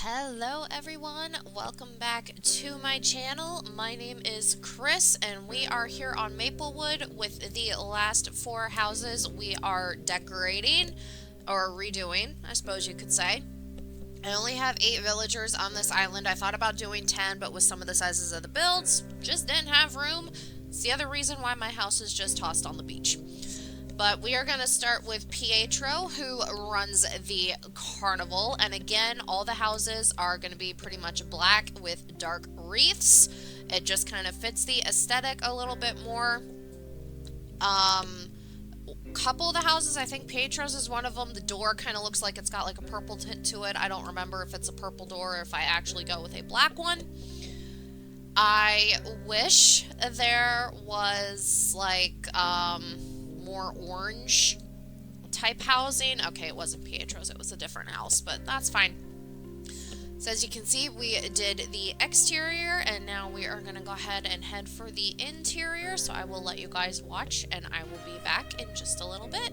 Hello everyone, welcome back to my channel. My name is Chris and we are here on Maplewood with the last four houses we are decorating or redoing, I suppose you could say. I only have 8 villagers on this island. I thought about doing 10, but with some of the sizes of the builds, just didn't have room. It's the other reason why my house is just tossed on the beach. But we are going to start with Pietro, who runs the carnival. And again, all the houses are going to be pretty much black with dark wreaths. It just kind of fits the aesthetic a little bit more. Couple of the houses, I think Pietro's is one of them. The door kind of looks like it's got like a purple tint to it. I don't remember if it's a purple door or if I actually go with a black one. I wish there was like, more orange type housing. Okay, it wasn't Pietro's, it was a different house, but that's fine. So as you can see, we did the exterior and now we are going to go ahead and head for the interior. So I will let you guys watch and I will be back in just a little bit.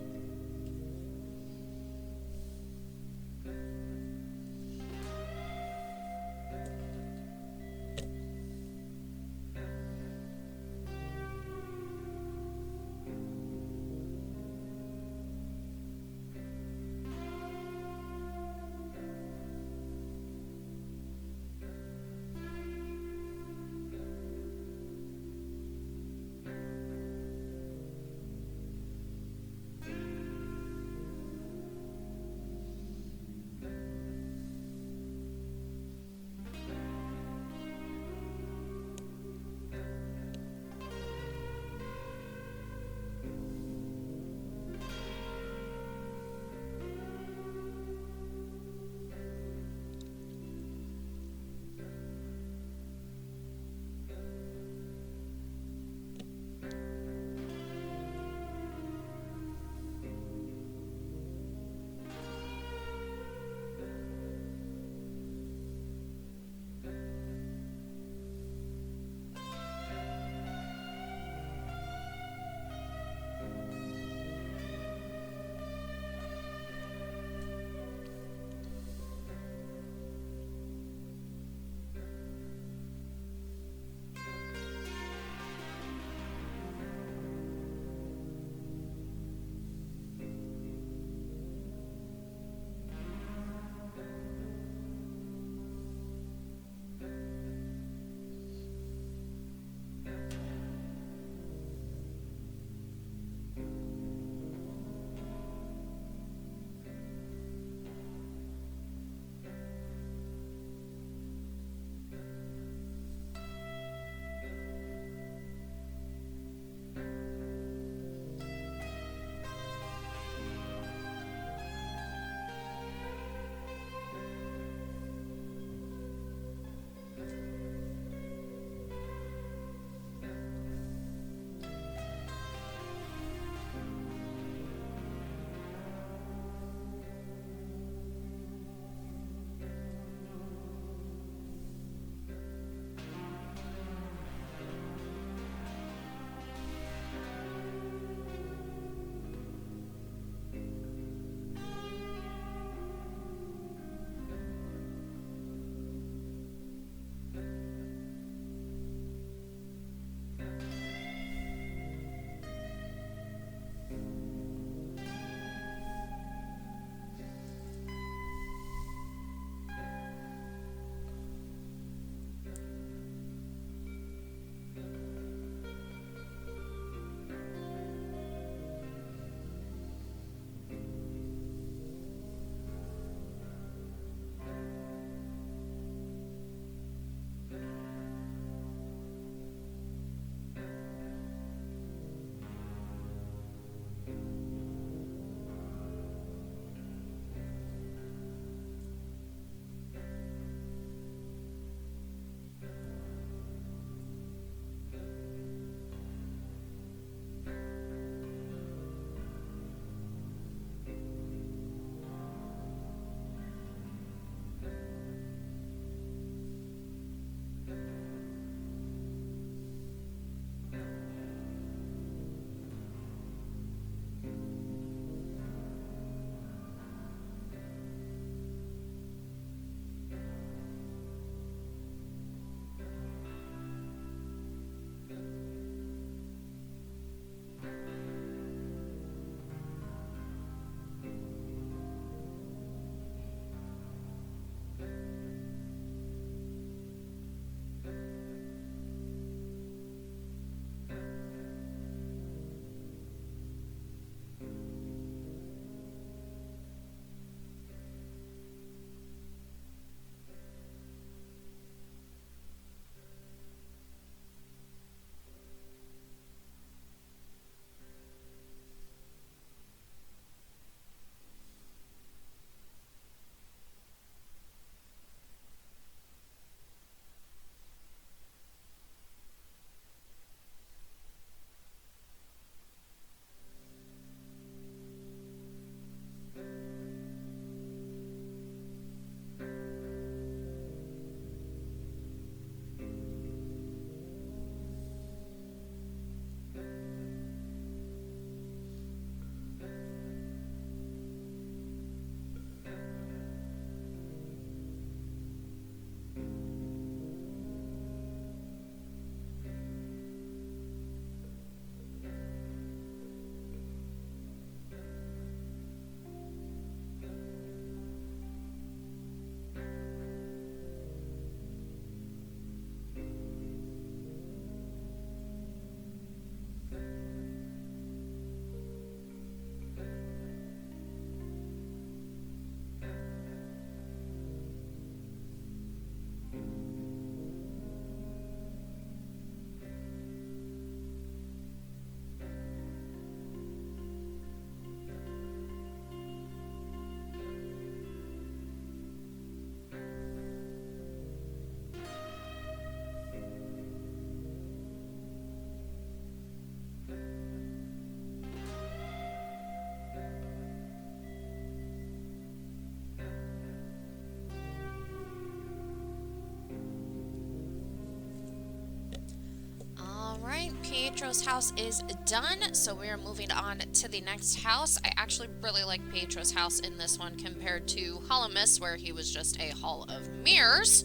Pietro's house is done, so we are moving on to the next house. I actually really like Pietro's house in this one compared to Hall of Mist, where he was just a hall of mirrors.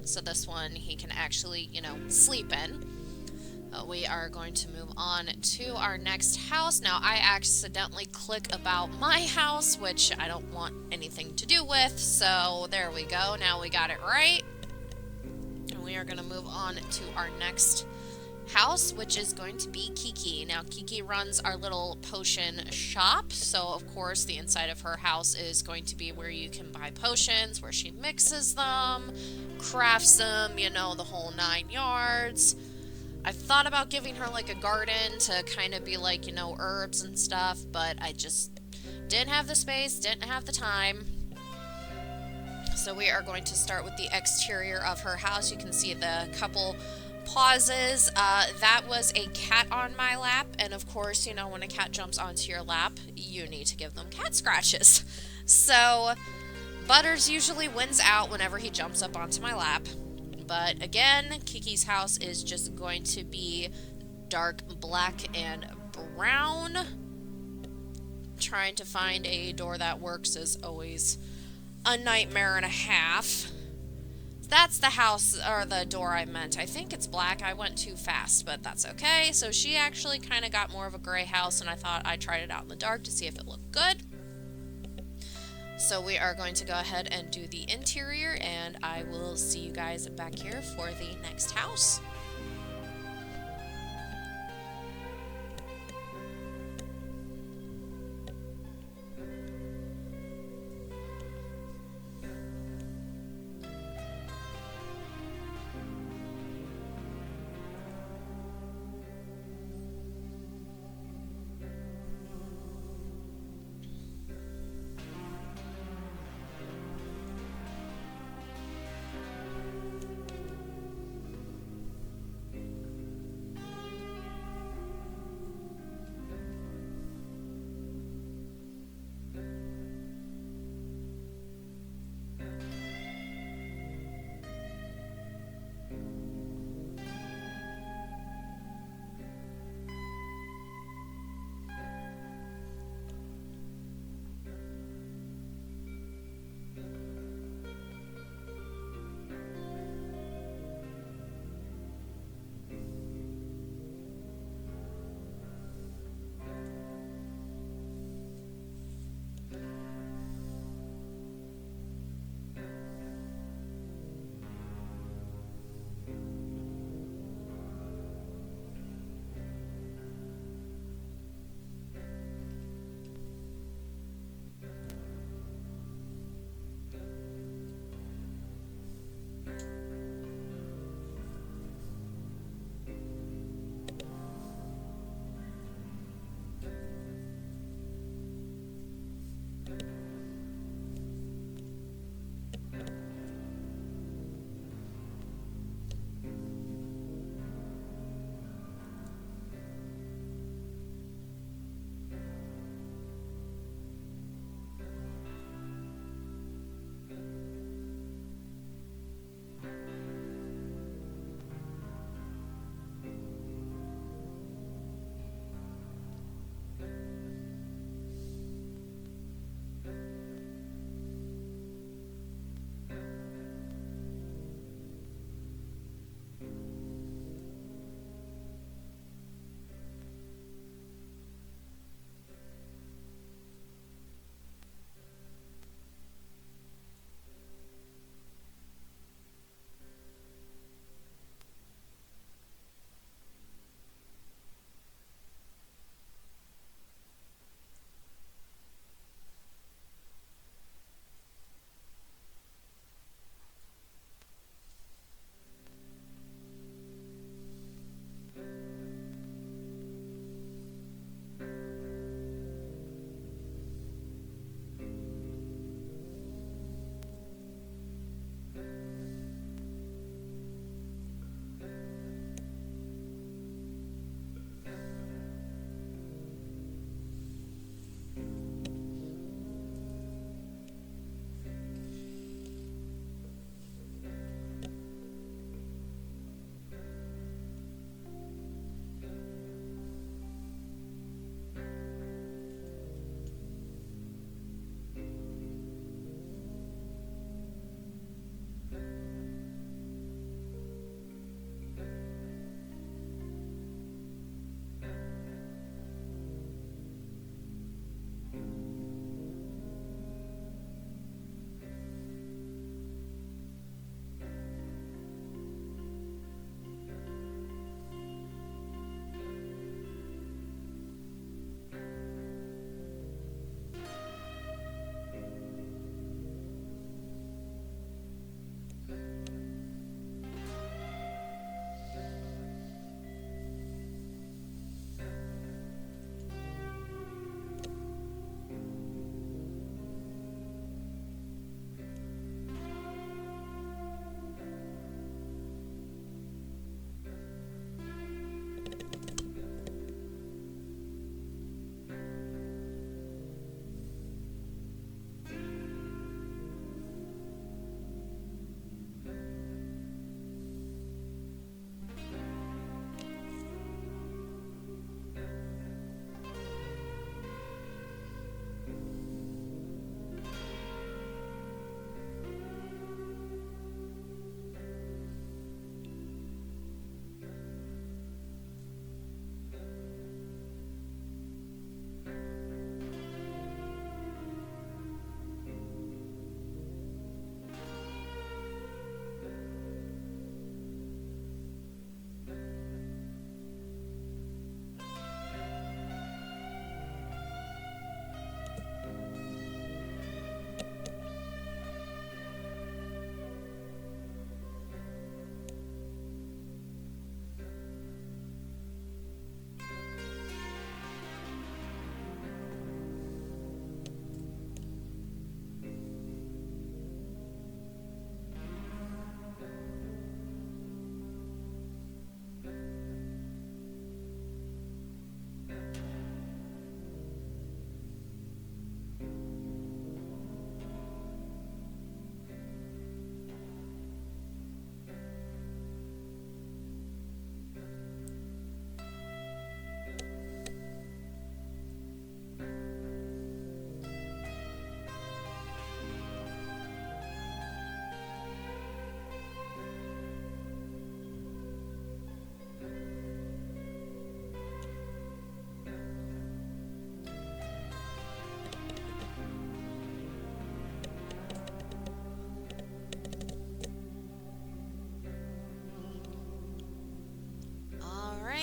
So this one he can actually, sleep in. We are going to move on to our next house. Now, I accidentally click about my house, which I don't want anything to do with, so there we go. Now we got it right. And we are going to move on to our next house, which is going to be Kiki. Now, Kiki runs our little potion shop, so of course the inside of her house is going to be where you can buy potions, where she mixes them, crafts them, the whole 9 yards. I've thought about giving her like a garden to kind of be like, herbs and stuff, but I just didn't have the space, didn't have the time. So we are going to start with the exterior of her house. You can see the couple pauses. That was a cat on my lap, and of course, when a cat jumps onto your lap, you need to give them cat scratches. So Butters usually wins out whenever he jumps up onto my lap. But again, Kiki's house is just going to be dark black and brown. Trying to find a door that works is always a nightmare and a half. That's the house, or the door I meant. I think it's black. I went too fast, but that's okay. So she actually kind of got more of a gray house, and I thought I tried it out in the dark to see if it looked good. So we are going to go ahead and do the interior, and I will see you guys back here for the next house.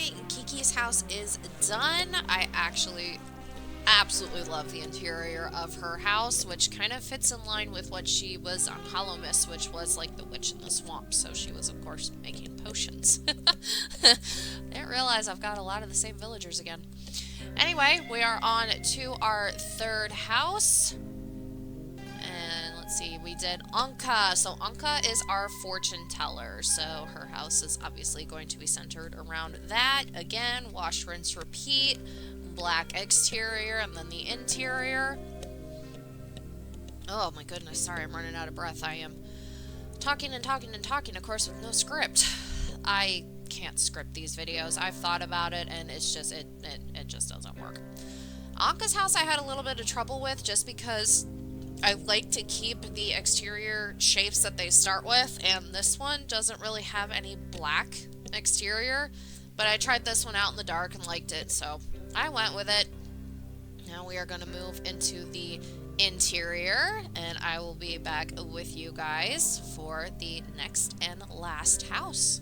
Anyway, Kiki's house is done. I actually absolutely love the interior of her house, which kind of fits in line with what she was on Hollow Mist, which was like the witch in the swamp. So she was, of course, making potions. Didn't realize I've got a lot of the same villagers again. Anyway, we are on to our third house. And let's see, we did Anka. So Anka is our fortune teller. So her house is obviously going to be centered around that. Again, wash, rinse, repeat. Black exterior and then the interior. Oh my goodness, sorry, I'm running out of breath. I am talking and talking and talking, of course, with no script. I can't script these videos. I've thought about it and it's just, it just doesn't work. Anka's house I had a little bit of trouble with just because I like to keep the exterior shapes that they start with, and this one doesn't really have any black exterior, but I tried this one out in the dark and liked it, so I went with it. Now we are going to move into the interior, and I will be back with you guys for the next and last house.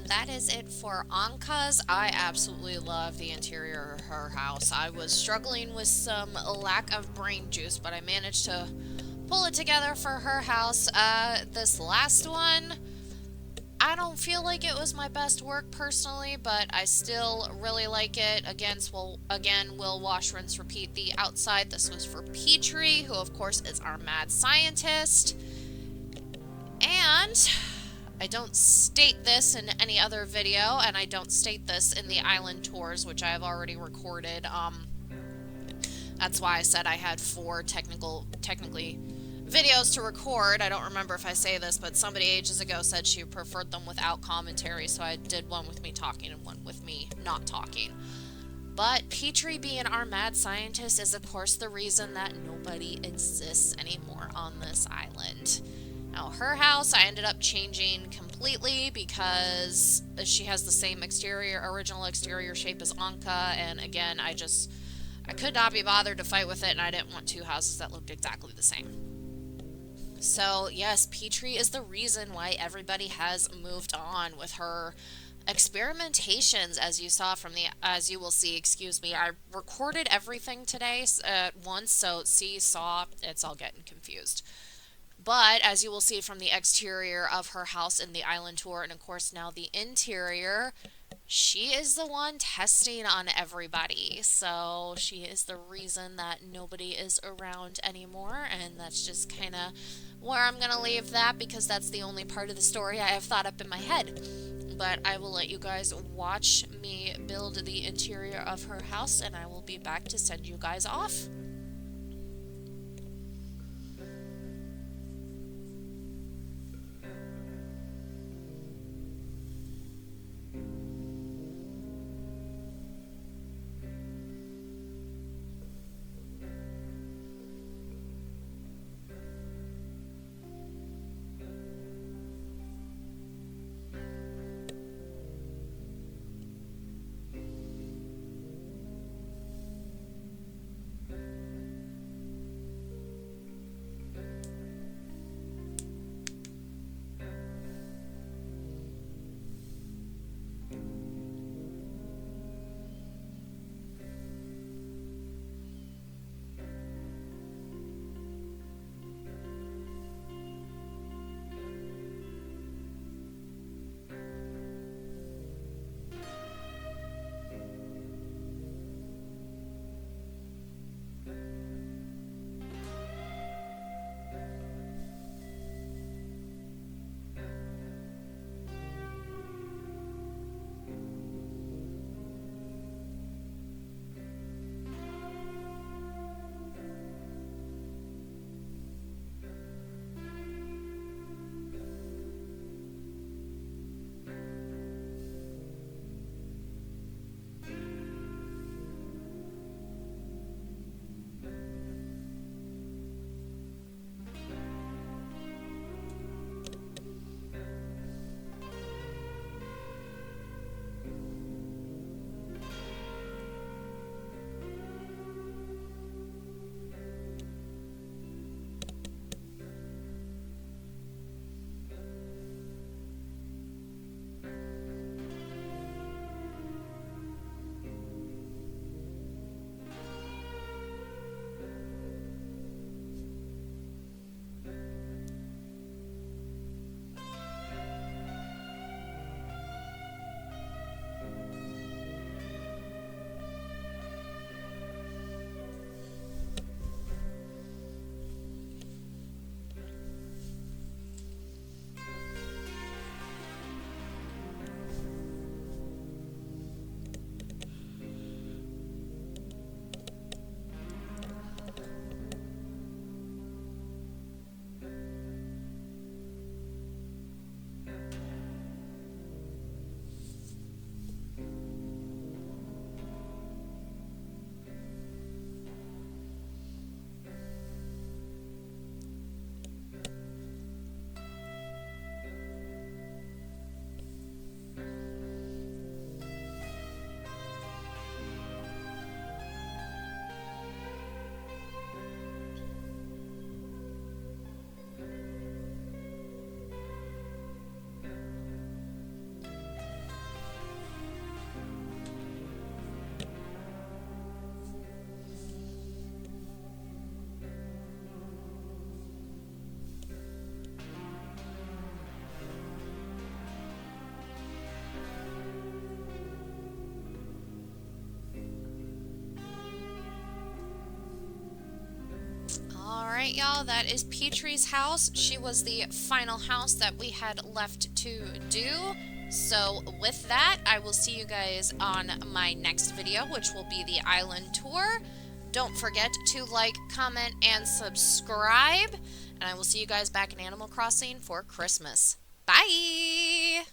that is it for Anka's. I absolutely love the interior of her house. I was struggling with some lack of brain juice, but I managed to pull it together for her house. This last one, I don't feel like it was my best work personally, but I still really like it. Will wash, rinse, repeat the outside. This was for Petrie, who of course is our mad scientist. And I don't state this in any other video, and I don't state this in the island tours, which I have already recorded. That's why I said I had four technically videos to record. I don't remember if I say this, but somebody ages ago said she preferred them without commentary, so I did one with me talking and one with me not talking. But Petrie being our mad scientist is of course the reason that nobody exists anymore on this island. Now her house I ended up changing completely because she has the same original exterior shape as Anka, and again I could not be bothered to fight with it, and I didn't want two houses that looked exactly the same. So yes, Petrie is the reason why everybody has moved on with her experimentations, as you will see, excuse me. I recorded everything today at once, so it's all getting confused. But as you will see from the exterior of her house in the island tour, and of course now the interior, she is the one testing on everybody. So she is the reason that nobody is around anymore, and that's just kind of where I'm going to leave that, because that's the only part of the story I have thought up in my head. But I will let you guys watch me build the interior of her house, and I will be back to send you guys off. now, that is Petrie's house. She was the final house that we had left to do. So with that, I will see you guys on my next video, which will be the island tour. Don't forget to like, comment, and subscribe. And I will see you guys back in Animal Crossing for Christmas. Bye!